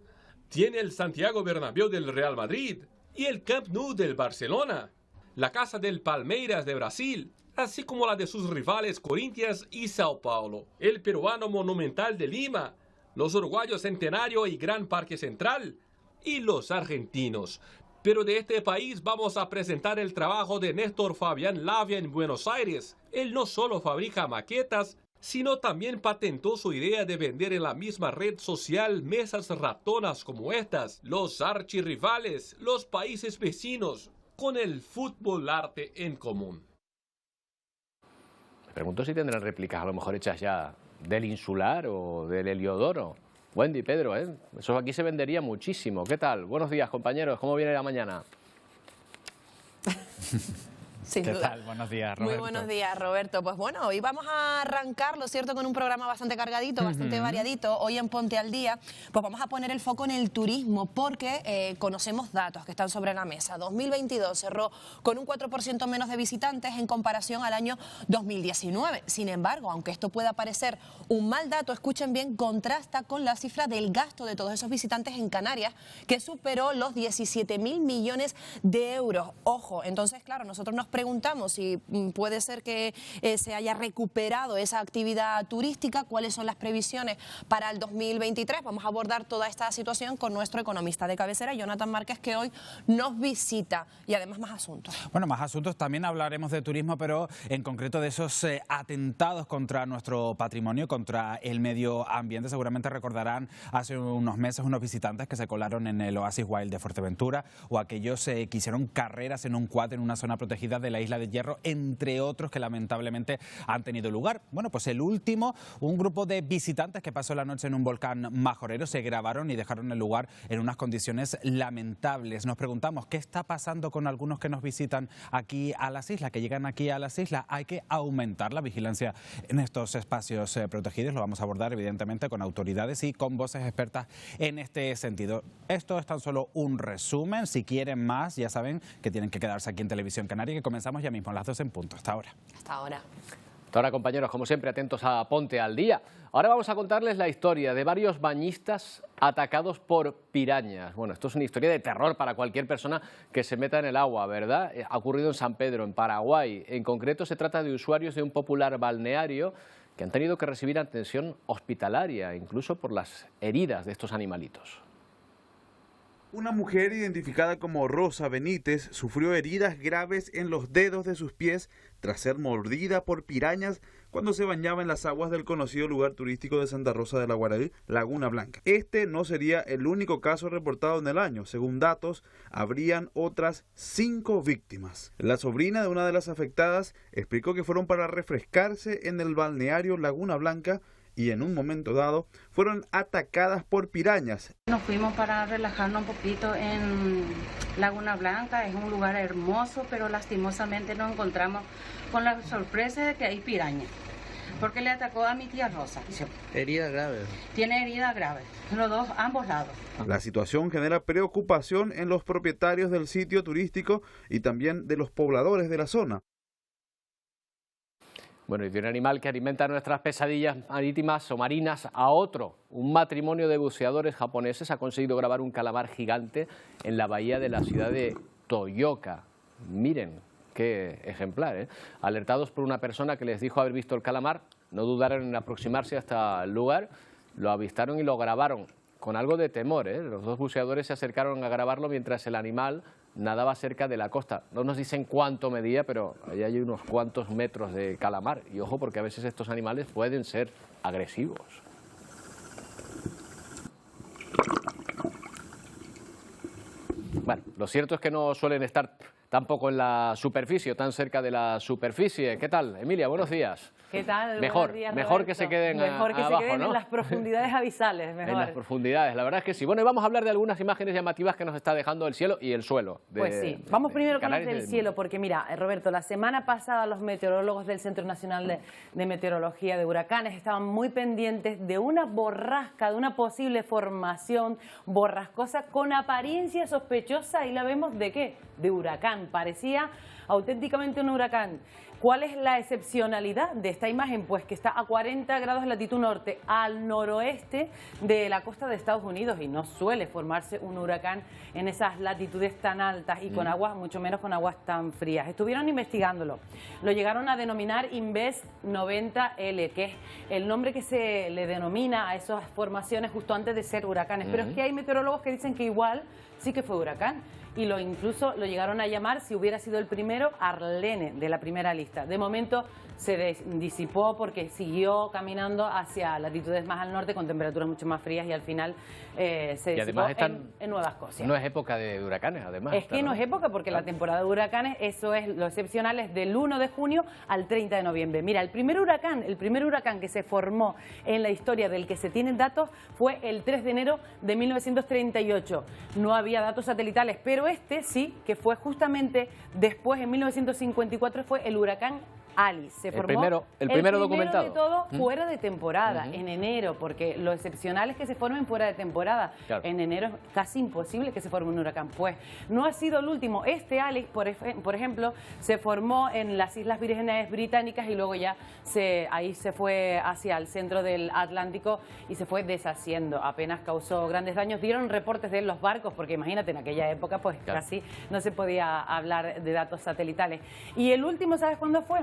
Tiene el Santiago Bernabéu del Real Madrid y el Camp Nou del Barcelona, la casa del Palmeiras de Brasil, así como la de sus rivales Corinthians y Sao Paulo, el peruano Monumental de Lima, los uruguayos Centenario y Gran Parque Central, y los argentinos. Pero de este país vamos a presentar el trabajo de Néstor Fabián Lavia en Buenos Aires. Él no solo fabrica maquetas, sino también patentó su idea de vender en la misma red social mesas ratonas como estas, los archirrivales, los países vecinos, con el fútbol arte en común. Me pregunto si tendrán réplicas a lo mejor hechas ya del Insular o del Heliodoro. Wendy, Pedro, eso aquí se vendería muchísimo. ¿Qué tal? Buenos días, compañeros. ¿Cómo viene la mañana? Sin ¿Qué duda. tal? Buenos días, Roberto. Muy buenos días, Roberto. Pues bueno, hoy vamos a arrancar, lo cierto, con un programa bastante cargadito, bastante variadito. Hoy en Ponte al Día, pues vamos a poner el foco en el turismo, porque conocemos datos que están sobre la mesa. 2022 cerró con un 4% menos de visitantes en comparación al año 2019. Sin embargo, aunque esto pueda parecer un mal dato, escuchen bien, contrasta con la cifra del gasto de todos esos visitantes en Canarias, que superó los 17.000 millones de euros. Ojo, entonces, claro, nosotros nos preguntamos si puede ser que se haya recuperado esa actividad turística, cuáles son las previsiones para el 2023. Vamos a abordar toda esta situación con nuestro economista de cabecera, Jonathan Márquez, que hoy nos visita, y además más asuntos. Bueno, más asuntos, también hablaremos de turismo, pero en concreto de esos atentados contra nuestro patrimonio, contra el medio ambiente. Seguramente recordarán hace unos meses unos visitantes que se colaron en el Oasis Wild de Fuerteventura, o aquellos que hicieron carreras en un quad en una zona protegida de la Isla de Hierro, entre otros que lamentablemente han tenido lugar. Bueno, pues el último, un grupo de visitantes que pasó la noche en un volcán majorero, se grabaron y dejaron el lugar en unas condiciones lamentables. Nos preguntamos qué está pasando con algunos que nos visitan aquí a las islas, que llegan aquí a las islas. Hay que aumentar la vigilancia en estos espacios protegidos. Lo vamos a abordar evidentemente con autoridades y con voces expertas en este sentido. Esto es tan solo un resumen. Si quieren más, ya saben que tienen que quedarse aquí en Televisión Canaria, que comenzamos ya mismo a las 2 en punto. Hasta ahora. Hasta ahora. Hasta ahora, compañeros, como siempre, atentos a Ponte al Día. Ahora vamos a contarles la historia de varios bañistas atacados por pirañas. Bueno, esto es una historia de terror para cualquier persona que se meta en el agua, ¿verdad? Ha ocurrido en San Pedro, en Paraguay. En concreto, se trata de usuarios de un popular balneario que han tenido que recibir atención hospitalaria, incluso por las heridas de estos animalitos. Una mujer identificada como Rosa Benítez sufrió heridas graves en los dedos de sus pies tras ser mordida por pirañas cuando se bañaba en las aguas del conocido lugar turístico de Santa Rosa de la Guaraí, Laguna Blanca. Este no sería el único caso reportado en el año. Según datos, habrían otras 5 víctimas. La sobrina de una de las afectadas explicó que fueron para refrescarse en el balneario Laguna Blanca y en un momento dado fueron atacadas por pirañas. Nos fuimos para relajarnos un poquito en Laguna Blanca, es un lugar hermoso, pero lastimosamente nos encontramos con la sorpresa de que hay pirañas, porque le atacó a mi tía Rosa. Heridas graves. Tiene heridas graves, los dos, ambos lados. La situación genera preocupación en los propietarios del sitio turístico y también de los pobladores de la zona. Bueno, y de un animal que alimenta nuestras pesadillas marítimas o marinas a otro. Un matrimonio de buceadores japoneses ha conseguido grabar un calamar gigante en la bahía de la ciudad de Toyoka. Miren qué ejemplar, ¿eh? Alertados por una persona que les dijo haber visto el calamar, no dudaron en aproximarse hasta el lugar, lo avistaron y lo grabaron con algo de temor, ¿eh? Los dos buceadores se acercaron a grabarlo mientras el animal nadaba cerca de la costa. No nos dicen cuánto medía, pero allí hay unos cuantos metros de calamar. Y ojo, porque a veces estos animales pueden ser agresivos. Bueno, lo cierto es que no suelen estar tampoco en la superficie, tan cerca de la superficie. ¿Qué tal, Emilia? Buenos días. ¿Qué tal? Mejor, Buenos días, mejor que Roberto. se queden Mejor que abajo, se queden ¿no? en las profundidades abisales, mejor. En las profundidades, la verdad es que sí. Bueno, y vamos a hablar de algunas imágenes llamativas que nos está dejando el cielo y el suelo. Pues sí, vamos primero con las del cielo, porque mira, Roberto, la semana pasada los meteorólogos del Centro Nacional de Meteorología de Huracanes estaban muy pendientes de una borrasca, de una posible formación borrascosa con apariencia sospechosa, y la vemos de qué, de huracán, parecía auténticamente un huracán. ¿Cuál es la excepcionalidad de esta imagen? Pues que está a 40 grados de latitud norte, al noroeste de la costa de Estados Unidos, y no suele formarse un huracán en esas latitudes tan altas y con aguas, mucho menos con aguas tan frías. Estuvieron investigándolo, lo llegaron a denominar Inves 90L, que es el nombre que se le denomina a esas formaciones justo antes de ser huracanes. Pero es que hay meteorólogos que dicen que igual sí que fue huracán, y incluso lo llegaron a llamar, si hubiera sido el primero, Arlene, de la primera lista. De momento se disipó porque siguió caminando hacia latitudes más al norte con temperaturas mucho más frías, y al final se disipó en Nueva Escocia. No es época de huracanes, además. Es que no es época, porque la temporada de huracanes, eso es lo excepcional, es del 1 de junio al 30 de noviembre. Mira, el primer huracán que se formó en la historia del que se tienen datos fue el 3 de enero de 1938. No había datos satelitales, pero este sí, que fue justamente después, en 1954, fue el huracán Alice. Se formó el primero documentado. De todo fuera de temporada, en enero, porque lo excepcional es que se formen fuera de temporada. Claro. En enero es casi imposible que se forme un huracán. Pues no ha sido el último. Este Alice, por ejemplo, se formó en las Islas Vírgenes Británicas, y luego ya ahí se fue hacia el centro del Atlántico y se fue deshaciendo. Apenas causó grandes daños. Dieron reportes de los barcos, porque imagínate, en aquella época pues casi no se podía hablar de datos satelitales. Y el último, ¿sabes cuándo fue?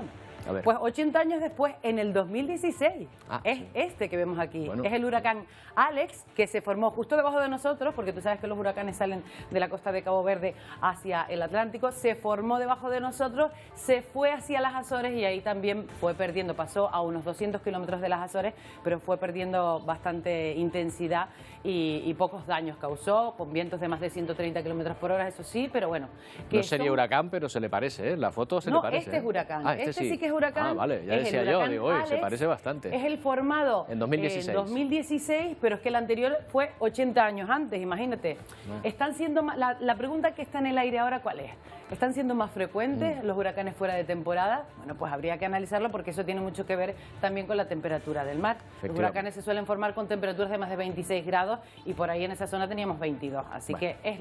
Pues 80 años después, en el 2016, es este que vemos aquí. Bueno. Es el huracán Alex, que se formó justo debajo de nosotros, porque tú sabes que los huracanes salen de la costa de Cabo Verde hacia el Atlántico. Se formó debajo de nosotros, se fue hacia las Azores, y ahí también fue perdiendo, pasó a unos 200 kilómetros de las Azores, pero fue perdiendo bastante intensidad y pocos daños causó, con vientos de más de 130 kilómetros por hora, eso sí, pero bueno. No sería huracán, pero se le parece, ¿eh? La foto se le parece. No, este es huracán. Este sí que es huracán. Vale, ya decía yo, digo, Alex, se parece bastante. Es el formado en 2016. Pero es que el anterior fue 80 años antes, imagínate. Están siendo la pregunta que está en el aire ahora, ¿cuál es? ¿Están siendo más frecuentes los huracanes fuera de temporada? Bueno, pues habría que analizarlo, porque eso tiene mucho que ver también con la temperatura del mar. Los huracanes se suelen formar con temperaturas de más de 26 grados, y por ahí en esa zona teníamos 22. Así que es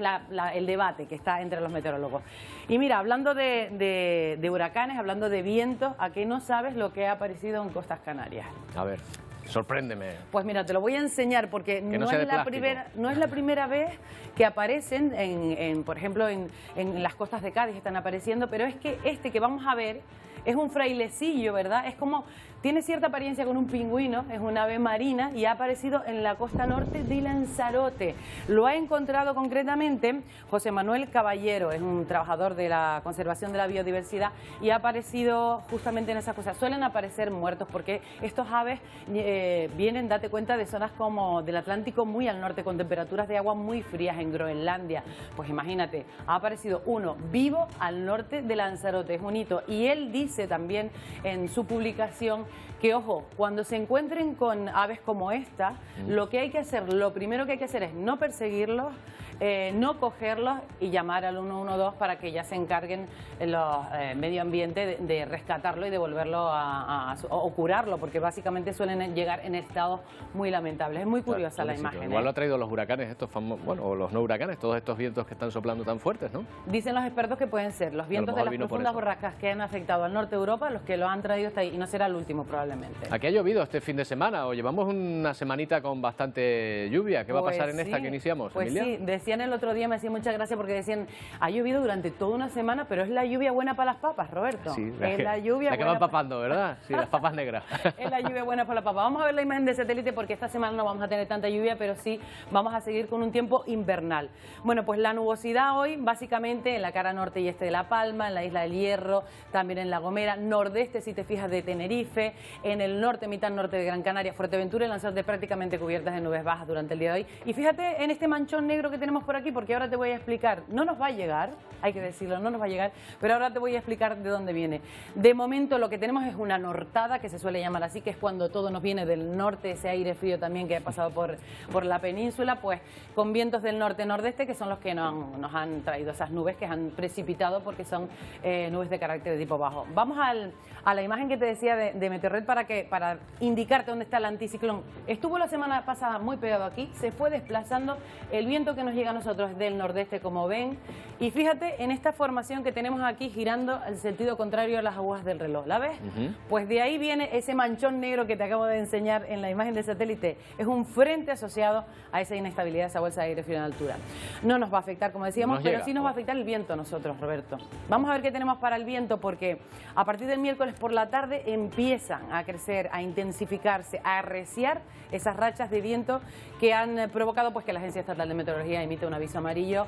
el debate que está entre los meteorólogos. Y mira, hablando de huracanes, hablando de vientos, ¿a qué no sabes lo que ha aparecido en Costas Canarias? A ver, sorpréndeme. Pues mira, te lo voy a enseñar, porque no es la primera vez que aparecen, por ejemplo, en las costas de Cádiz están apareciendo, pero es que este que vamos a ver es un frailecillo, ¿verdad? Es como, tiene cierta apariencia con un pingüino, es una ave marina, y ha aparecido en la costa norte de Lanzarote. Lo ha encontrado concretamente José Manuel Caballero, es un trabajador de la conservación de la biodiversidad, y ha aparecido justamente en esas cosas. Suelen aparecer muertos, porque estos aves vienen, date cuenta, de zonas como del Atlántico muy al norte, con temperaturas de agua muy frías en Groenlandia. Pues imagínate, ha aparecido uno vivo al norte de Lanzarote, es un hito. Y él dice también en su publicación que, ojo, cuando se encuentren con aves como esta, lo primero que hay que hacer es no perseguirlos, no cogerlos, y llamar al 112 para que ya se encarguen los medio ambiente de rescatarlo y devolverlo o curarlo, porque básicamente suelen llegar en estados muy lamentables. Es muy curiosa la imagen. Igual lo ha traído los huracanes estos famosos, bueno, o los no huracanes, todos estos vientos que están soplando tan fuertes, ¿no? Dicen los expertos que pueden ser los vientos de las profundas borrascas que han afectado al norte de Europa los que lo han traído hasta ahí, y no será el último probablemente. Aquí ha llovido este fin de semana, o llevamos una semanita con bastante lluvia. ¿Qué va a pasar en esta que iniciamos, Emilia? Pues sí, decían el otro día, me hacía mucha gracia, porque decían, ha llovido durante toda una semana, pero es la lluvia buena para las papas, Roberto. Sí, la lluvia la que van papando, ¿verdad? Sí, las papas negras. Es la lluvia buena para las papas. Vamos a ver la imagen de satélite, porque esta semana no vamos a tener tanta lluvia, pero sí vamos a seguir con un tiempo invernal. Bueno, pues la nubosidad hoy, básicamente en la cara norte y este de La Palma, en la isla del Hierro, también en La Gomera, nordeste, si te fijas, de Tenerife, en el norte, mitad norte de Gran Canaria, Fuerteventura y Lanzarote prácticamente cubiertas de nubes bajas durante el día de hoy. Y fíjate en este manchón negro que tenemos por aquí, porque ahora te voy a explicar, no nos va a llegar, hay que decirlo, no nos va a llegar, pero ahora te voy a explicar de dónde viene. De momento lo que tenemos es una nortada, que se suele llamar así, que es cuando todo nos viene del norte, ese aire frío también que ha pasado por la península, pues con vientos del norte-nordeste, que son los que nos han traído esas nubes que han precipitado, porque son nubes de carácter de tipo bajo. Vamos a la imagen que te decía de Meteorred para indicarte dónde está el anticiclón. Estuvo la semana pasada muy pegado aquí, se fue desplazando, el viento que nos llega a nosotros es del nordeste, como ven, y fíjate en esta formación que tenemos aquí girando el sentido contrario a las agujas del reloj, ¿la ves? Pues de ahí viene ese manchón negro que te acabo de enseñar en la imagen de satélite, es un frente asociado a esa inestabilidad, esa bolsa de aire frío en altura. No nos va a afectar, como decíamos, pero sí nos va a afectar el viento a nosotros, Roberto. Vamos a ver qué tenemos para el viento, porque a partir del miércoles por la tarde empiezan a crecer, a intensificarse, a arreciar esas rachas de viento que han provocado pues que la Agencia Estatal de Meteorología emite un aviso amarillo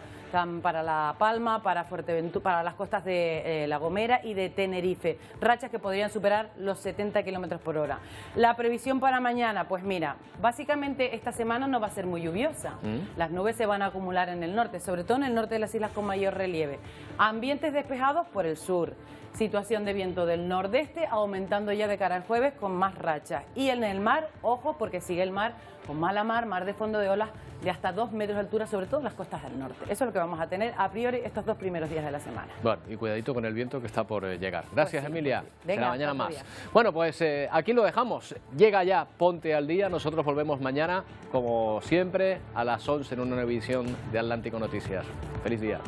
para La Palma, para Fuerteventura, para las costas de La Gomera y de Tenerife. Rachas que podrían superar los 70 kilómetros por hora. La previsión para mañana, pues mira, básicamente esta semana no va a ser muy lluviosa. Las nubes se van a acumular en el norte, sobre todo en el norte de las islas con mayor relieve. Ambientes despejados por el sur. Situación de viento del nordeste aumentando ya de cara al jueves con más rachas. Y en el mar, ojo, porque sigue el mar con mala mar, mar de fondo de olas de hasta 2 metros de altura, sobre todo en las costas del norte. Eso es lo que vamos a tener a priori estos 2 primeros días de la semana. Bueno, y cuidadito con el viento que está por llegar. Gracias, pues sí, Emilia. Venga, será mañana más. Bueno, pues aquí lo dejamos. Llega ya Ponte al Día. Nosotros volvemos mañana, como siempre, a las 11 en una nueva edición de Atlántico Noticias. Feliz día.